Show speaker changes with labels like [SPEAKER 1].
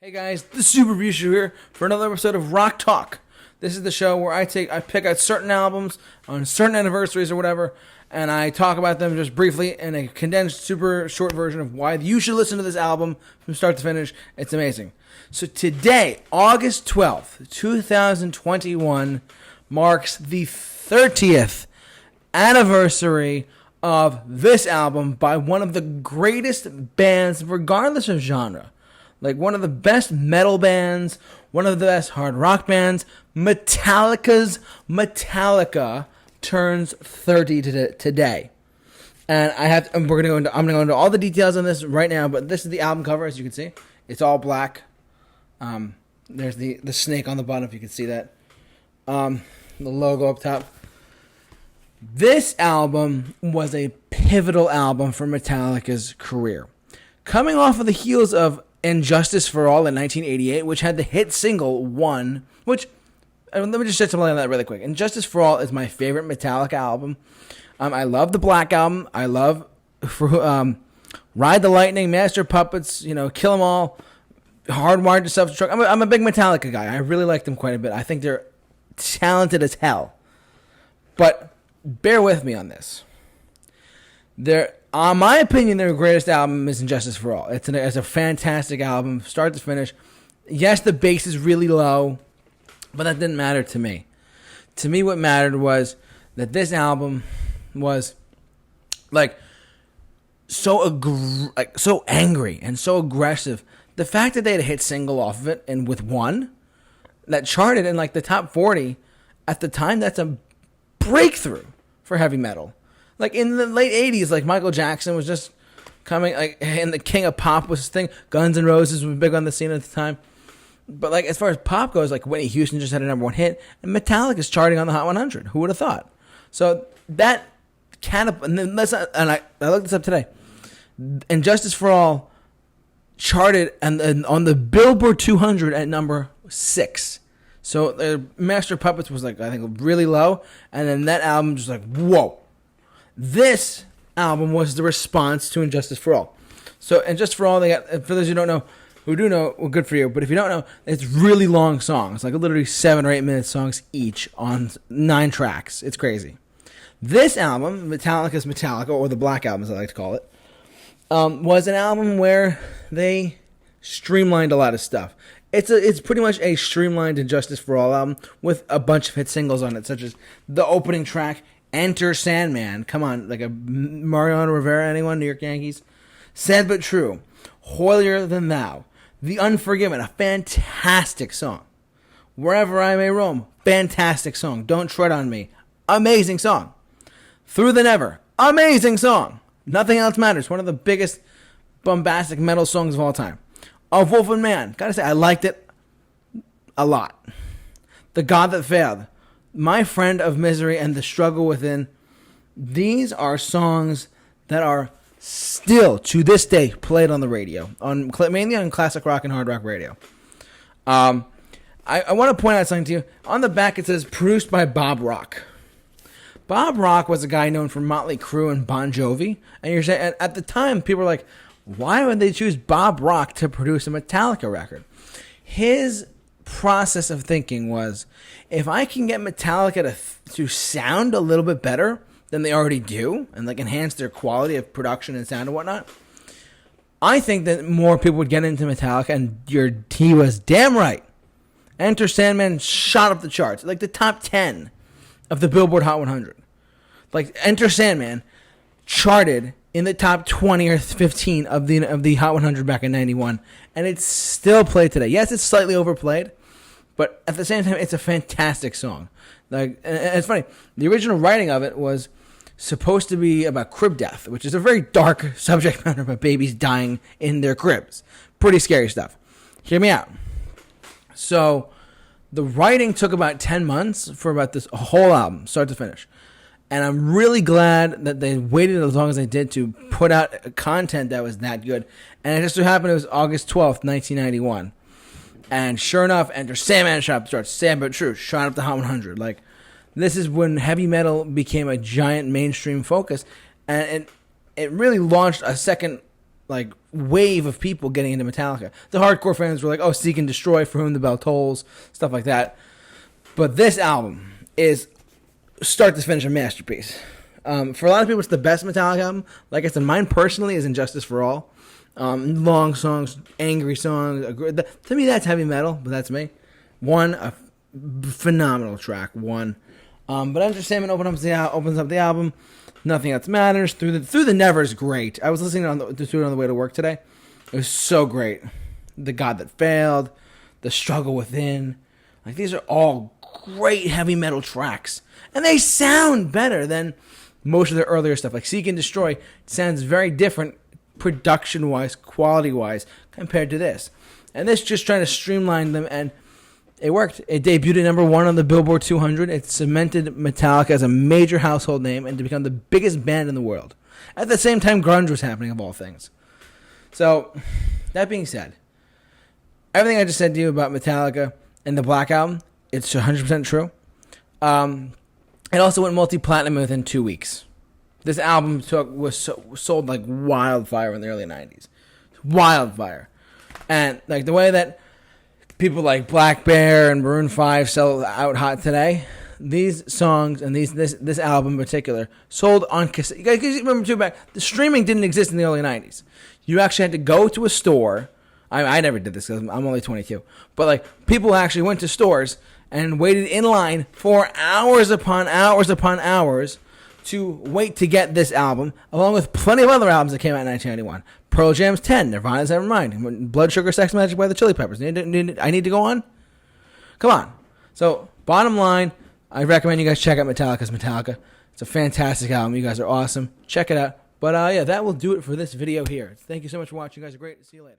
[SPEAKER 1] Hey guys, the Super Review Show here for another episode of Rock Talk. This is the show where I pick out certain albums on certain anniversaries or whatever, and I talk about them just briefly in a condensed, super short version of why you should listen to this album from start to finish. It's amazing. So today, August 12th, 2021, marks the 30th anniversary of this album by one of the greatest bands, regardless of genre. Like one of the best metal bands, one of the best hard rock bands. Metallica turns 30 today. And I'm going to go into all the details on this right now, but this is the album cover, as you can see. It's all black. There's the snake on the bottom, if you can see that. The logo up top. This album was a pivotal album for Metallica's career. Coming off of the heels of And Justice for All in 1988, which had the hit single One, which, let me just say something on that really quick. And Justice for All is my favorite Metallica album. I love the Black Album. I love Ride the Lightning, Master of Puppets, Kill 'Em All, Hardwired to Self-Destruct. I'm a big Metallica guy. I really like them quite a bit. I think they're talented as hell. But bear with me on this. In my opinion, their greatest album is Injustice for All. It's a fantastic album, start to finish. Yes, the bass is really low, but that didn't matter to me. To me, what mattered was that this album was so angry and so aggressive. The fact that they had a hit single off of it and with One that charted in the top 40 at the time, that's a breakthrough for heavy metal. In the late 80s, Michael Jackson was just coming, and the King of Pop was his thing. Guns N' Roses was big on the scene at the time. But, as far as pop goes, Whitney Houston just had a number one hit, and Metallica's charting on the Hot 100. Who would have thought? So, that and I looked this up today. And Justice for All charted and on the Billboard 200 at number 6. So, Master of Puppets was, I think, really low, and then that album just whoa. This album was the response to Injustice for All. So, Injustice for All, they got, for those who don't know, who do know, well, good for you. But if you don't know, it's really long songs, literally 7 or 8 minute songs each on 9 tracks. It's crazy. This album, Metallica's Metallica, or the Black Album as I like to call it, was an album where they streamlined a lot of stuff. It's pretty much a streamlined Injustice for All album with a bunch of hit singles on it, such as the opening track, Enter Sandman. Come on, a Mariano Rivera, anyone? New York Yankees. Sad But True. Holier Than Thou. The Unforgiven, a fantastic song. Wherever I May Roam, fantastic song. Don't Tread on Me, amazing song. Through the Never, amazing song. Nothing Else Matters, one of the biggest bombastic metal songs of all time. Of Wolf and Man, gotta say, I liked it a lot. The God That Failed. My Friend of Misery and The Struggle Within. These are songs that are still, to this day, played on the radio, mainly on classic rock and hard rock radio. I want to point out something to you. On the back, it says, produced by Bob Rock. Bob Rock was a guy known for Motley Crue and Bon Jovi. And you're saying, at the time, people were like, why would they choose Bob Rock to produce a Metallica record? His process of thinking was, if I can get Metallica to sound a little bit better than they already do, and enhance their quality of production and sound and whatnot, I think that more people would get into Metallica, and he was damn right. Enter Sandman shot up the charts, the top 10 of the Billboard Hot 100. Enter Sandman charted in the top 20 or 15 of the Hot 100 back in 91, and it's still played today. Yes, it's slightly overplayed, but at the same time, it's a fantastic song. And it's funny, the original writing of it was supposed to be about crib death, which is a very dark subject matter about babies dying in their cribs. Pretty scary stuff. Hear me out. So, the writing took about 10 months for about this whole album, start to finish. And I'm really glad that they waited as long as they did to put out content that was that good. And it just so happened it was August 12th, 1991. And sure enough, Enter Sandman shot up the charts. Sad But True shot up the Hot 100. This is when heavy metal became a giant mainstream focus. And it really launched a second like wave of people getting into Metallica. The hardcore fans were like, "Oh, Seek and Destroy, For Whom the Bell Tolls," stuff like that. But this album is start to finish a masterpiece. For a lot of people, it's the best Metallica album. Like I said, mine personally is Injustice for All. Long songs, angry songs. To me, that's heavy metal, but that's me. A phenomenal track. But Enter Sandman opens up the album. Nothing Else Matters. Through the Never is great. I was listening to it on the way to work today. It was so great. The God That Failed, The Struggle Within. Like, these are all great heavy metal tracks. And they sound better than most of their earlier stuff. Like Seek and Destroy, it sounds very different production-wise, quality-wise, compared to this. And this just trying to streamline them, and it worked. It debuted at number 1 on the Billboard 200. It cemented Metallica as a major household name and to become the biggest band in the world. At the same time, grunge was happening, of all things. So, that being said, everything I just said to you about Metallica and the Black Album, it's 100% true. It also went multi-platinum within 2 weeks. This album was sold like wildfire in the early 90s. Wildfire. And like the way that people like Black Bear and Maroon 5 sell out hot today, these songs and this album in particular sold on cassette. You guys remember too back, the streaming didn't exist in the early 90s. You actually had to go to a store. I never did this because I'm only 22. But like people actually went to stores and waited in line for hours upon hours upon hours to wait to get this album, along with plenty of other albums that came out in 1991. Pearl Jam's 10, Nirvana's Nevermind, Blood Sugar Sex Magic by the Chili Peppers. I need to go on? Come on. So, bottom line, I recommend you guys check out Metallica's Metallica. It's a fantastic album. You guys are awesome. Check it out. But yeah, that will do it for this video here. Thank you so much for watching. You guys are great. See you later.